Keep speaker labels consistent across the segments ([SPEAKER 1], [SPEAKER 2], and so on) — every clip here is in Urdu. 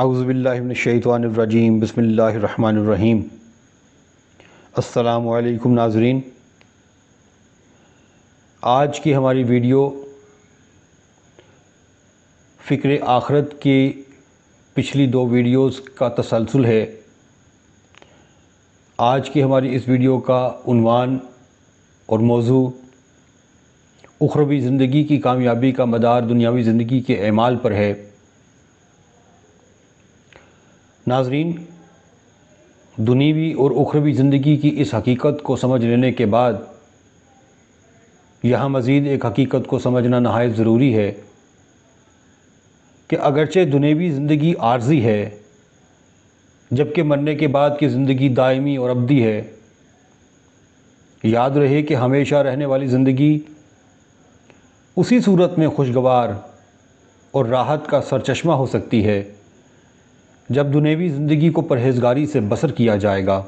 [SPEAKER 1] اعوذ باللہ من الشیطان الرجیم، بسم اللہ الرحمن الرحیم۔ السلام علیکم ناظرین، آج کی ہماری ویڈیو فکر آخرت کی پچھلی دو ویڈیوز کا تسلسل ہے۔ آج کی ہماری اس ویڈیو کا عنوان اور موضوع اخروی زندگی کی کامیابی کا مدار دنیاوی زندگی کے اعمال پر ہے۔ ناظرین، دنیوی اور اخروی زندگی کی اس حقیقت کو سمجھ لینے کے بعد یہاں مزید ایک حقیقت کو سمجھنا نہایت ضروری ہے کہ اگرچہ دنیوی زندگی عارضی ہے جبکہ مرنے کے بعد کی زندگی دائمی اور ابدی ہے، یاد رہے کہ ہمیشہ رہنے والی زندگی اسی صورت میں خوشگوار اور راحت کا سرچشمہ ہو سکتی ہے جب دنیوی زندگی کو پرہیزگاری سے بسر کیا جائے گا۔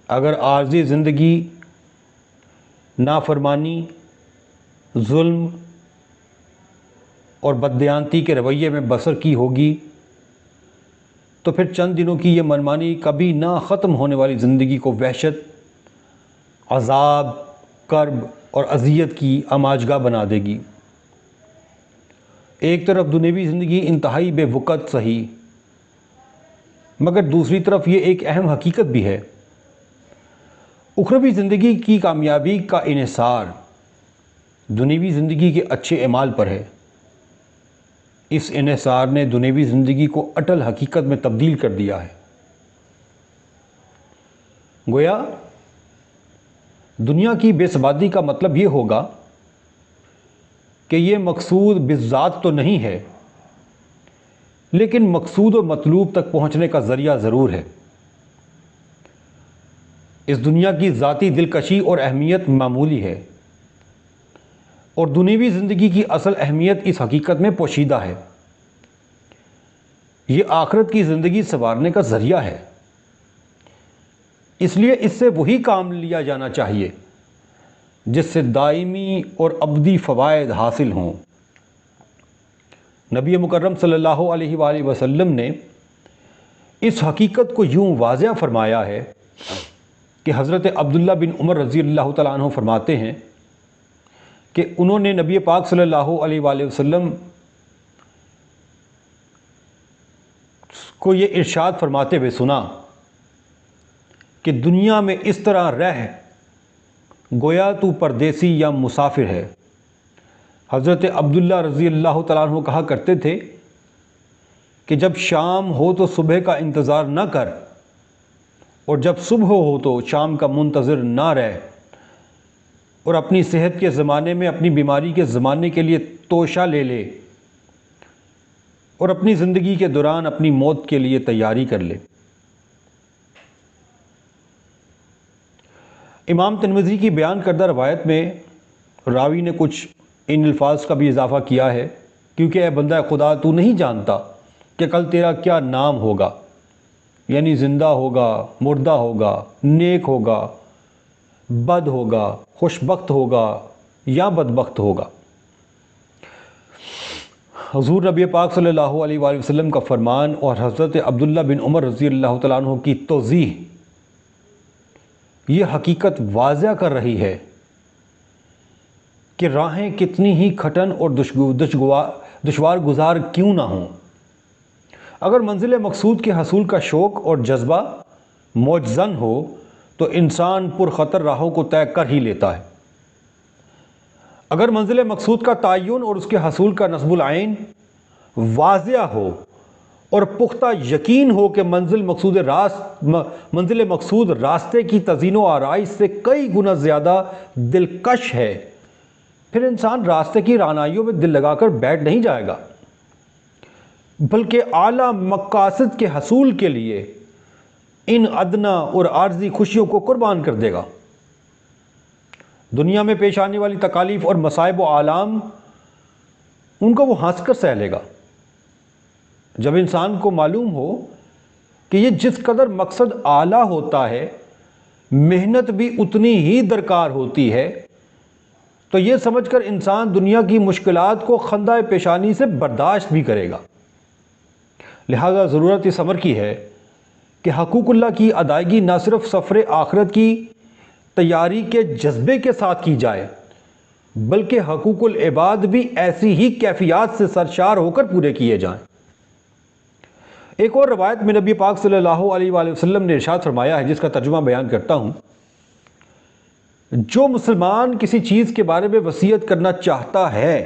[SPEAKER 1] اگر عارضی زندگی نافرمانی، ظلم اور بددیانتی کے رویے میں بسر کی ہوگی تو پھر چند دنوں کی یہ منمانی کبھی نہ ختم ہونے والی زندگی کو وحشت، عذاب، کرب اور اذیت کی اماجگاہ بنا دے گی۔ ایک طرف دنیوی زندگی انتہائی بے وقت سہی، مگر دوسری طرف یہ ایک اہم حقیقت بھی ہے، اخروی زندگی کی کامیابی کا انحصار دنیوی زندگی کے اچھے اعمال پر ہے۔ اس انحصار نے دنیوی زندگی کو اٹل حقیقت میں تبدیل کر دیا ہے۔ گویا دنیا کی بے ثباتی کا مطلب یہ ہوگا کہ یہ مقصود بالذات تو نہیں ہے، لیکن مقصود و مطلوب تک پہنچنے کا ذریعہ ضرور ہے۔ اس دنیا کی ذاتی دلکشی اور اہمیت معمولی ہے، اور دنیوی زندگی کی اصل اہمیت اس حقیقت میں پوشیدہ ہے۔ یہ آخرت کی زندگی سنوارنے کا ذریعہ ہے، اس لیے اس سے وہی کام لیا جانا چاہیے جس سے دائمی اور ابدی فوائد حاصل ہوں۔ نبی مکرم صلی اللہ علیہ وآلہ وسلم نے اس حقیقت کو یوں واضح فرمایا ہے کہ حضرت عبداللہ بن عمر رضی اللہ تعالیٰ عنہ فرماتے ہیں کہ انہوں نے نبی پاک صلی اللہ علیہ وآلہ وسلم کو یہ ارشاد فرماتے ہوئے سنا کہ دنیا میں اس طرح رہ گویا تو پردیسی یا مسافر ہے۔ حضرت عبداللہ رضی اللہ تعالیٰ عنہ کہا کرتے تھے کہ جب شام ہو تو صبح کا انتظار نہ کر، اور جب صبح ہو تو شام کا منتظر نہ رہ، اور اپنی صحت کے زمانے میں اپنی بیماری کے زمانے کے لیے توشہ لے لے، اور اپنی زندگی کے دوران اپنی موت کے لیے تیاری کر لے۔ امام ترمذی کی بیان کردہ روایت میں راوی نے کچھ ان الفاظ کا بھی اضافہ کیا ہے، کیونکہ اے بندہ خدا تو نہیں جانتا کہ کل تیرا کیا نام ہوگا، یعنی زندہ ہوگا، مردہ ہوگا، نیک ہوگا، بد ہوگا، خوشبخت ہوگا یا بدبخت ہوگا۔ حضور نبی پاک صلی اللہ علیہ وآلہ وسلم کا فرمان اور حضرت عبداللہ بن عمر رضی اللہ تعالیٰ عنہ کی توضیح یہ حقیقت واضح کر رہی ہے کہ راہیں کتنی ہی کھٹن اور دشوار گزار کیوں نہ ہوں، اگر منزل مقصود کے حصول کا شوق اور جذبہ موجزن ہو تو انسان پرخطر راہوں کو طے کر ہی لیتا ہے۔ اگر منزل مقصود کا تعین اور اس کے حصول کا نصب العین واضح ہو اور پختہ یقین ہو کہ منزل مقصود راستے کی تزئین و آرائش سے کئی گنا زیادہ دلکش ہے، پھر انسان راستے کی رہنمائیوں میں دل لگا کر بیٹھ نہیں جائے گا، بلکہ اعلیٰ مقاصد کے حصول کے لیے ان ادنا اور عارضی خوشیوں کو قربان کر دے گا۔ دنیا میں پیش آنے والی تکالیف اور مصائب و آلام ان کو وہ ہنس کر سہ لے گا۔ جب انسان کو معلوم ہو کہ یہ جس قدر مقصد اعلیٰ ہوتا ہے محنت بھی اتنی ہی درکار ہوتی ہے، تو یہ سمجھ کر انسان دنیا کی مشکلات کو خندہ پیشانی سے برداشت بھی کرے گا۔ لہذا ضرورت اس امر کی ہے کہ حقوق اللہ کی ادائیگی نہ صرف سفر آخرت کی تیاری کے جذبے کے ساتھ کی جائے بلکہ حقوق العباد بھی ایسی ہی کیفیات سے سرشار ہو کر پورے کیے جائیں۔ ایک اور روایت میں نبی پاک صلی اللہ علیہ وآلہ وسلم نے ارشاد فرمایا ہے، جس کا ترجمہ بیان کرتا ہوں: جو مسلمان کسی چیز کے بارے میں وصیت کرنا چاہتا ہے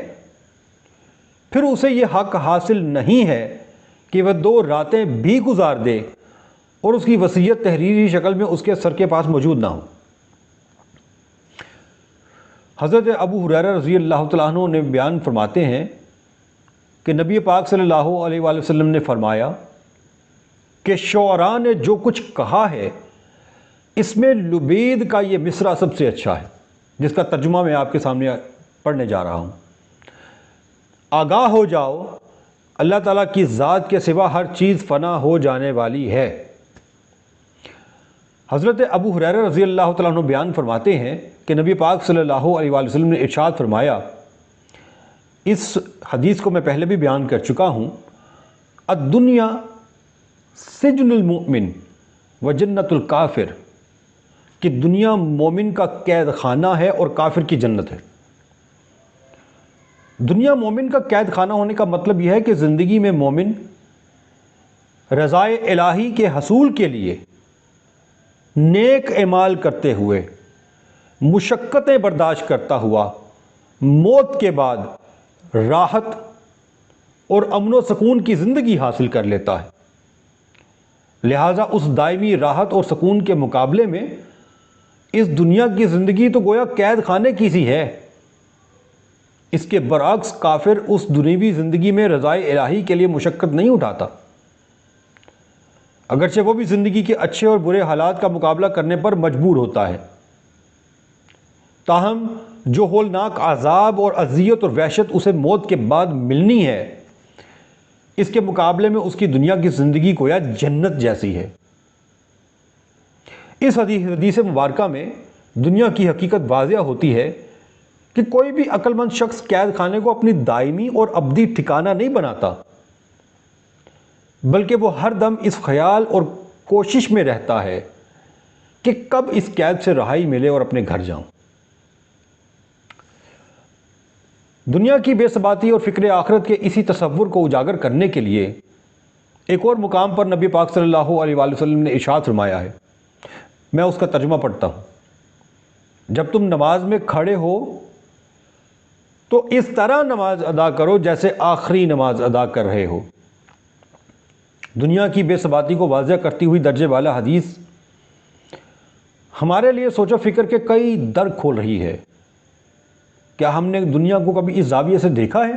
[SPEAKER 1] پھر اسے یہ حق حاصل نہیں ہے کہ وہ 2 راتیں بھی گزار دے اور اس کی وصیت تحریری شکل میں اس کے سر کے پاس موجود نہ ہو۔ حضرت ابو ہریرہ رضی اللہ تعالیٰ عنہ نے بیان فرماتے ہیں کہ نبی پاک صلی اللہ علیہ وآلہ وسلم نے فرمایا کہ شعراء نے جو کچھ کہا ہے اس میں لبید کا یہ مصرع سب سے اچھا ہے، جس کا ترجمہ میں آپ کے سامنے پڑھنے جا رہا ہوں: آگاہ ہو جاؤ، اللہ تعالیٰ کی ذات کے سوا ہر چیز فنا ہو جانے والی ہے۔ حضرت ابو ہریرہ رضی اللہ تعالیٰ عنہ بیان فرماتے ہیں کہ نبی پاک صلی اللہ علیہ وآلہ وسلم نے ارشاد فرمایا، اس حدیث کو میں پہلے بھی بیان کر چکا ہوں: الدنیا سجن المؤمن و جنت الکافر، کہ دنیا مومن کا قید خانہ ہے اور کافر کی جنت ہے۔ دنیا مومن کا قید خانہ ہونے کا مطلب یہ ہے کہ زندگی میں مومن رضائے الہی کے حصول کے لیے نیک اعمال کرتے ہوئے، مشقتیں برداشت کرتا ہوا، موت کے بعد راحت اور امن و سکون کی زندگی حاصل کر لیتا ہے۔ لہٰذا اس دائمی راحت اور سکون کے مقابلے میں اس دنیا کی زندگی تو گویا قید خانے کی سی ہے۔ اس کے برعکس کافر اس دنیوی زندگی میں رضائے الہی کے لیے مشقت نہیں اٹھاتا، اگرچہ وہ بھی زندگی کے اچھے اور برے حالات کا مقابلہ کرنے پر مجبور ہوتا ہے، تاہم جو ہولناک عذاب اور اذیت اور وحشت اسے موت کے بعد ملنی ہے، اس کے مقابلے میں اس کی دنیا کی زندگی گویا جنت جیسی ہے۔ اس حدیث مبارکہ میں دنیا کی حقیقت واضح ہوتی ہے کہ کوئی بھی عقل مند شخص قید خانے کو اپنی دائمی اور ابدی ٹھکانہ نہیں بناتا، بلکہ وہ ہر دم اس خیال اور کوشش میں رہتا ہے کہ کب اس قید سے رہائی ملے اور اپنے گھر جاؤں۔ دنیا کی بے ثباتی اور فکر آخرت کے اسی تصور کو اجاگر کرنے کے لیے ایک اور مقام پر نبی پاک صلی اللہ علیہ وآلہ وسلم نے ارشاد فرمایا ہے، میں اس کا ترجمہ پڑھتا ہوں: جب تم نماز میں کھڑے ہو تو اس طرح نماز ادا کرو جیسے آخری نماز ادا کر رہے ہو۔ دنیا کی بے ثباتی کو واضح کرتی ہوئی درجے والا حدیث ہمارے لیے سوچ و فکر کے کئی در کھول رہی ہے۔ کیا ہم نے دنیا کو کبھی اس زاویے سے دیکھا ہے؟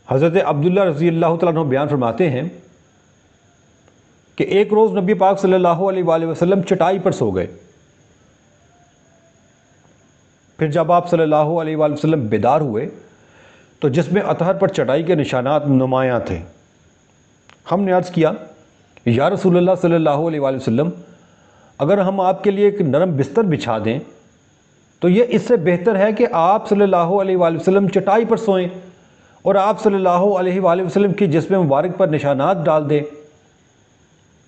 [SPEAKER 1] حضرت عبداللہ رضی اللہ تعالیٰ عنہ بیان فرماتے ہیں کہ ایک روز نبی پاک صلی اللہ علیہ وآلہ وسلم چٹائی پر سو گئے۔ پھر جب آپ صلی اللہ علیہ وآلہ وسلم بیدار ہوئے تو جسم اطہر پر چٹائی کے نشانات نمایاں تھے۔ ہم نے عرض کیا: یا رسول اللہ صلی اللہ علیہ وآلہ وسلم، اگر ہم آپ کے لیے ایک نرم بستر بچھا دیں تو یہ اس سے بہتر ہے کہ آپ صلی اللہ علیہ وآلہ وسلم چٹائی پر سوئیں اور آپ صلی اللہ علیہ وآلہ وسلم کی جسم مبارک پر نشانات ڈال دیں۔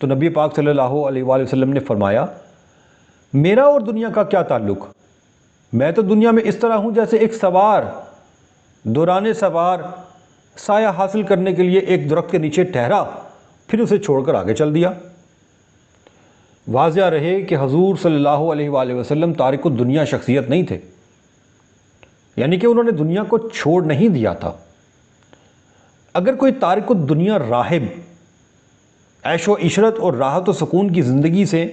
[SPEAKER 1] تو نبی پاک صلی اللہ علیہ وآلہ وسلم نے فرمایا: میرا اور دنیا کا کیا تعلق؟ میں تو دنیا میں اس طرح ہوں جیسے ایک سوار دوران سوار سایہ حاصل کرنے کے لیے ایک درخت کے نیچے ٹھہرا، پھر اسے چھوڑ کر آگے چل دیا۔ واضح رہے کہ حضور صلی اللہ علیہ وآلہ وسلم تارک الدنیا شخصیت نہیں تھے، یعنی کہ انہوں نے دنیا کو چھوڑ نہیں دیا تھا۔ اگر کوئی تارک الدنیا راہب عیش و عشرت اور راحت و سکون کی زندگی سے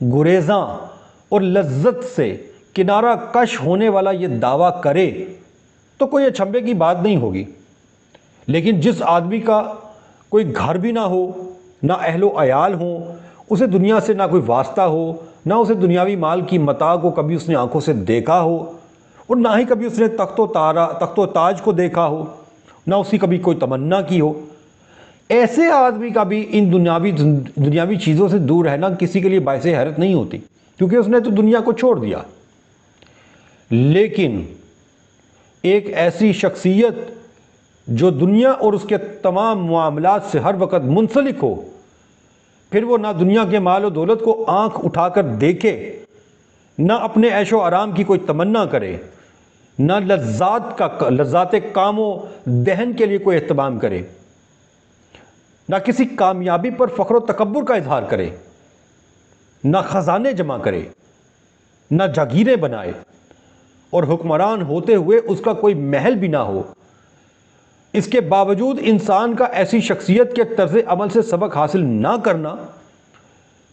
[SPEAKER 1] گریزاں اور لذت سے کنارہ کش ہونے والا یہ دعویٰ کرے تو کوئی اچنبھے کی بات نہیں ہوگی، لیکن جس آدمی کا کوئی گھر بھی نہ ہو، نہ اہل و عیال ہوں، اسے دنیا سے نہ کوئی واسطہ ہو، نہ اسے دنیاوی مال کی متاع کو کبھی اس نے آنکھوں سے دیکھا ہو، اور نہ ہی کبھی اس نے تخت و تاج کو دیکھا ہو، نہ اس کی کبھی کوئی تمنا کی ہو، ایسے آدمی کا بھی ان دنیاوی چیزوں سے دور رہنا کسی کے لیے باعث حیرت نہیں ہوتی، کیونکہ اس نے تو دنیا کو چھوڑ دیا۔ لیکن ایک ایسی شخصیت جو دنیا اور اس کے تمام معاملات سے ہر وقت منسلک ہو، پھر وہ نہ دنیا کے مال و دولت کو آنکھ اٹھا کر دیکھے، نہ اپنے عیش و آرام کی کوئی تمنا کرے، نہ لذات کام و دہن کے لیے کوئی اہتمام کرے، نہ کسی کامیابی پر فخر و تکبر کا اظہار کرے، نہ خزانے جمع کرے، نہ جاگیریں بنائے، اور حکمران ہوتے ہوئے اس کا کوئی محل بھی نہ ہو، اس کے باوجود انسان کا ایسی شخصیت کے طرز عمل سے سبق حاصل نہ کرنا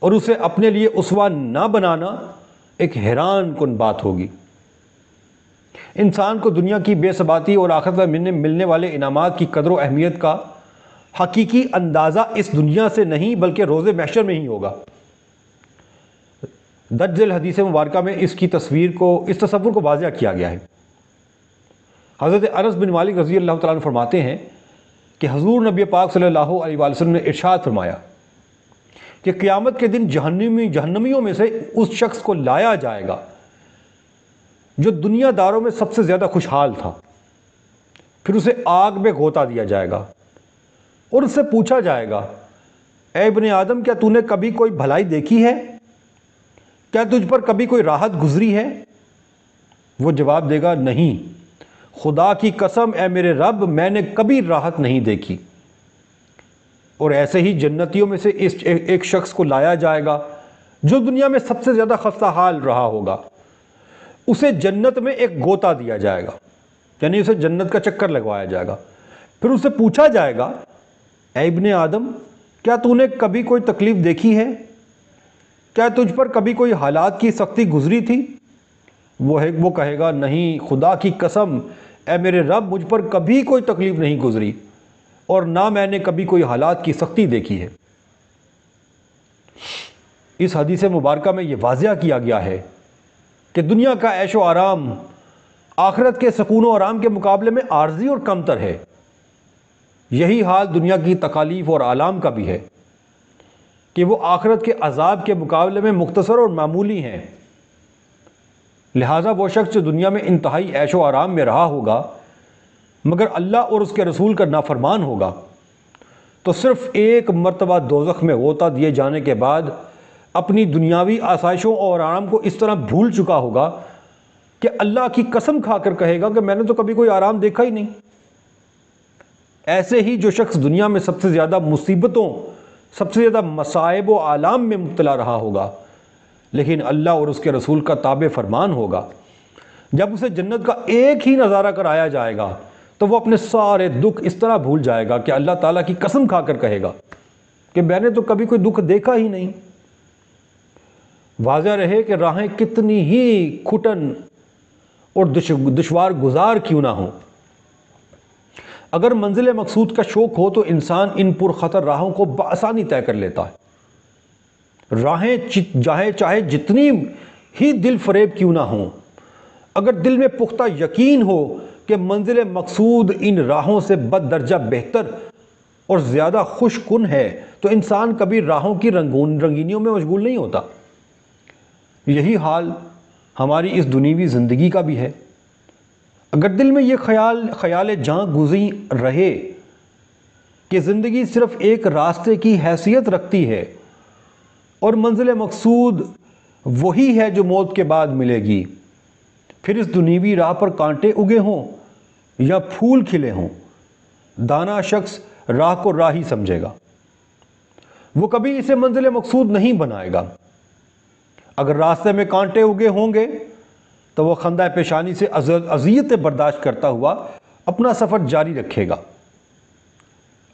[SPEAKER 1] اور اسے اپنے لیے اسوہ نہ بنانا ایک حیران کن بات ہوگی۔ انسان کو دنیا کی بے ثباتی اور آخرت میں ملنے والے انعامات کی قدر و اہمیت کا حقیقی اندازہ اس دنیا سے نہیں بلکہ روز محشر میں ہی ہوگا۔ درج ذیل حدیث مبارکہ میں اس تصور کو واضح کیا گیا ہے۔ حضرت انس بن مالک رضی اللہ تعالیٰ عنہ فرماتے ہیں کہ حضور نبی پاک صلی اللہ علیہ وآلہ وسلم نے ارشاد فرمایا کہ قیامت کے دن جہنمیوں میں سے اس شخص کو لایا جائے گا جو دنیا داروں میں سب سے زیادہ خوشحال تھا، پھر اسے آگ میں غوطہ دیا جائے گا اور اس سے پوچھا جائے گا، اے ابن آدم، کیا تو نے کبھی کوئی بھلائی دیکھی ہے؟ کیا تجھ پر کبھی کوئی راحت گزری ہے؟ وہ جواب دے گا، نہیں، خدا کی قسم اے میرے رب، میں نے کبھی راحت نہیں دیکھی۔ اور ایسے ہی جنتیوں میں سے ایک شخص کو لایا جائے گا جو دنیا میں سب سے زیادہ خستہ حال رہا ہوگا، اسے جنت میں ایک غوطہ دیا جائے گا، یعنی اسے جنت کا چکر لگوایا جائے گا، پھر اسے پوچھا جائے گا، اے ابن آدم، کیا تو نے کبھی کوئی تکلیف دیکھی ہے؟ کیا تجھ پر کبھی کوئی حالات کی سختی گزری تھی؟ وہ کہے گا، نہیں، خدا کی قسم اے میرے رب، مجھ پر کبھی کوئی تکلیف نہیں گزری اور نہ میں نے کبھی کوئی حالات کی سختی دیکھی ہے۔ اس حدیث مبارکہ میں یہ واضح کیا گیا ہے کہ دنیا کا عیش و آرام آخرت کے سکون و آرام کے مقابلے میں عارضی اور کمتر ہے۔ یہی حال دنیا کی تکالیف اور آلام کا بھی ہے کہ وہ آخرت کے عذاب کے مقابلے میں مختصر اور معمولی ہیں۔ لہٰذا وہ شخص جو دنیا میں انتہائی عیش و آرام میں رہا ہوگا مگر اللہ اور اس کے رسول کا نافرمان ہوگا تو صرف ایک مرتبہ دوزخ میں غوطہ دیے جانے کے بعد اپنی دنیاوی آسائشوں اور آرام کو اس طرح بھول چکا ہوگا کہ اللہ کی قسم کھا کر کہے گا کہ میں نے تو کبھی کوئی آرام دیکھا ہی نہیں۔ ایسے ہی جو شخص دنیا میں سب سے زیادہ مصیبتوں، سب سے زیادہ مصائب و آلام میں مبتلا رہا ہوگا لیکن اللہ اور اس کے رسول کا تابع فرمان ہوگا، جب اسے جنت کا ایک ہی نظارہ کرایا جائے گا تو وہ اپنے سارے دکھ اس طرح بھول جائے گا کہ اللہ تعالیٰ کی قسم کھا کر کہے گا کہ میں نے تو کبھی کوئی دکھ دیکھا ہی نہیں۔ واضح رہے کہ راہیں کتنی ہی کھٹن اور دشوار گزار کیوں نہ ہوں، اگر منزل مقصود کا شوق ہو تو انسان ان پرخطر راہوں کو بآسانی طے کر لیتا ہے۔ راہیں چاہے جتنی ہی دل فریب کیوں نہ ہوں، اگر دل میں پختہ یقین ہو کہ منزل مقصود ان راہوں سے بددرجہ بہتر اور زیادہ خوش کن ہے تو انسان کبھی راہوں کی رنگینیوں میں مشغول نہیں ہوتا۔ یہی حال ہماری اس دنیوی زندگی کا بھی ہے۔ اگر دل میں یہ خیال جاں گزیں رہے کہ زندگی صرف ایک راستے کی حیثیت رکھتی ہے اور منزل مقصود وہی ہے جو موت کے بعد ملے گی، پھر اس دنیوی راہ پر کانٹے اگے ہوں یا پھول کھلے ہوں، دانا شخص راہ کو راہ ہی سمجھے گا، وہ کبھی اسے منزل مقصود نہیں بنائے گا۔ اگر راستے میں کانٹے اگے ہوں گے تو وہ خندہ پیشانی سے اذیتیں برداشت کرتا ہوا اپنا سفر جاری رکھے گا۔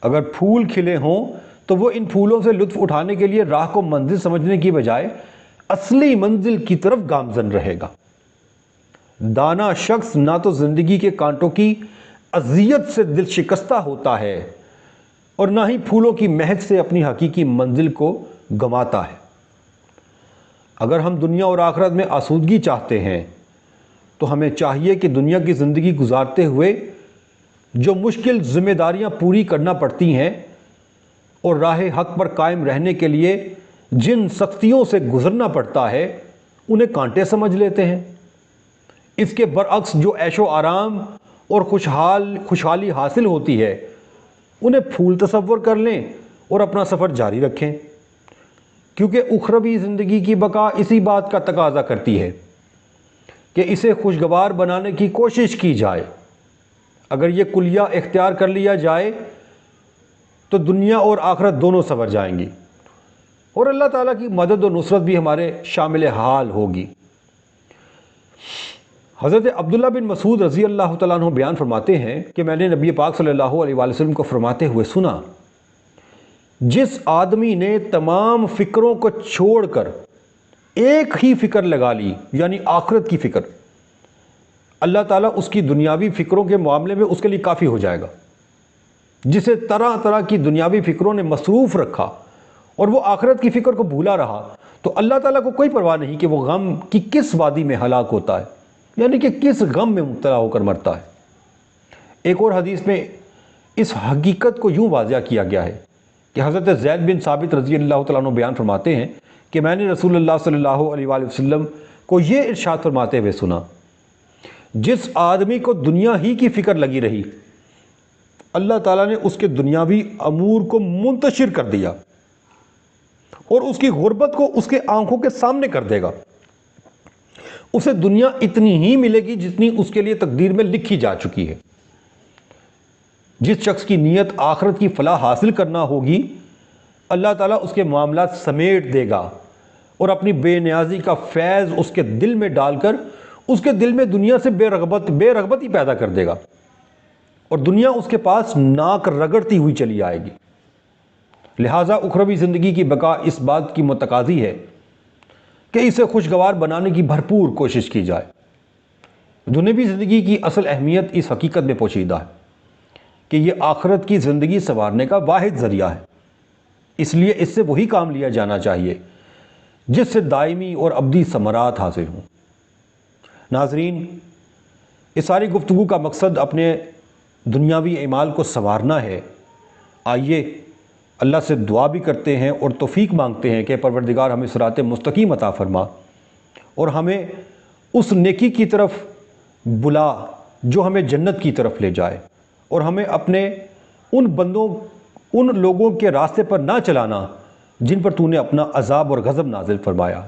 [SPEAKER 1] اگر پھول کھلے ہوں تو وہ ان پھولوں سے لطف اٹھانے کے لیے راہ کو منزل سمجھنے کی بجائے اصلی منزل کی طرف گامزن رہے گا۔ دانا شخص نہ تو زندگی کے کانٹوں کی اذیت سے دل شکستہ ہوتا ہے اور نہ ہی پھولوں کی مہک سے اپنی حقیقی منزل کو گنواتا ہے۔ اگر ہم دنیا اور آخرت میں آسودگی چاہتے ہیں تو ہمیں چاہیے کہ دنیا کی زندگی گزارتے ہوئے جو مشکل ذمہ داریاں پوری کرنا پڑتی ہیں اور راہ حق پر قائم رہنے کے لیے جن سختیوں سے گزرنا پڑتا ہے انہیں کانٹے سمجھ لیتے ہیں۔ اس کے برعکس جو عیش و آرام اور خوشحالی حاصل ہوتی ہے انہیں پھول تصور کر لیں اور اپنا سفر جاری رکھیں، کیونکہ اخروی زندگی کی بقا اسی بات کا تقاضا کرتی ہے کہ اسے خوشگوار بنانے کی کوشش کی جائے۔ اگر یہ کلیہ اختیار کر لیا جائے تو دنیا اور آخرت دونوں سنور جائیں گی، اور اللہ تعالیٰ کی مدد و نصرت بھی ہمارے شامل حال ہوگی۔ حضرت عبداللہ بن مسعود رضی اللہ تعالیٰ عنہ بیان فرماتے ہیں کہ میں نے نبی پاک صلی اللہ علیہ وآلہ وسلم کو فرماتے ہوئے سنا، جس آدمی نے تمام فکروں کو چھوڑ کر ایک ہی فکر لگا لی، یعنی آخرت کی فکر، اللہ تعالیٰ اس کی دنیاوی فکروں کے معاملے میں اس کے لیے کافی ہو جائے گا۔ جسے طرح طرح کی دنیاوی فکروں نے مصروف رکھا اور وہ آخرت کی فکر کو بھولا رہا، تو اللہ تعالیٰ کو کوئی پرواہ نہیں کہ وہ غم کی کس وادی میں ہلاک ہوتا ہے، یعنی کہ کس غم میں مبتلا ہو کر مرتا ہے۔ ایک اور حدیث میں اس حقیقت کو یوں واضح کیا گیا ہے کہ حضرت زید بن ثابت رضی اللہ تعالیٰ عنہ بیان فرماتے ہیں کہ میں نے رسول اللہ صلی اللہ علیہ وآلہ وسلم کو یہ ارشاد فرماتے ہوئے سنا، جس آدمی کو دنیا ہی کی فکر لگی رہی، اللہ تعالیٰ نے اس کے دنیاوی امور کو منتشر کر دیا اور اس کی غربت کو اس کے آنکھوں کے سامنے کر دے گا۔ اسے دنیا اتنی ہی ملے گی جتنی اس کے لیے تقدیر میں لکھی جا چکی ہے۔ جس شخص کی نیت آخرت کی فلاح حاصل کرنا ہوگی، اللہ تعالیٰ اس کے معاملات سمیٹ دے گا اور اپنی بے نیازی کا فیض اس کے دل میں ڈال کر اس کے دل میں دنیا سے بے رغبتی پیدا کر دے گا، اور دنیا اس کے پاس ناک رگڑتی ہوئی چلی آئے گی۔ لہٰذا اخروی زندگی کی بقا اس بات کی متقاضی ہے کہ اسے خوشگوار بنانے کی بھرپور کوشش کی جائے۔ دنیاوی زندگی کی اصل اہمیت اس حقیقت میں پوشیدہ ہے کہ یہ آخرت کی زندگی سنوارنے کا واحد ذریعہ ہے، اس لیے اس سے وہی کام لیا جانا چاہیے جس سے دائمی اور ابدی ثمرات حاصل ہوں۔ ناظرین، اس ساری گفتگو کا مقصد اپنے دنیاوی اعمال کو سنوارنا ہے۔ آئیے اللہ سے دعا بھی کرتے ہیں اور توفیق مانگتے ہیں کہ پروردگار ہمیں صراط مستقیم عطا فرما اور ہمیں اس نیکی کی طرف بلا جو ہمیں جنت کی طرف لے جائے، اور ہمیں اپنے ان لوگوں کے راستے پر نہ چلانا جن پر تو نے اپنا عذاب اور غضب نازل فرمایا۔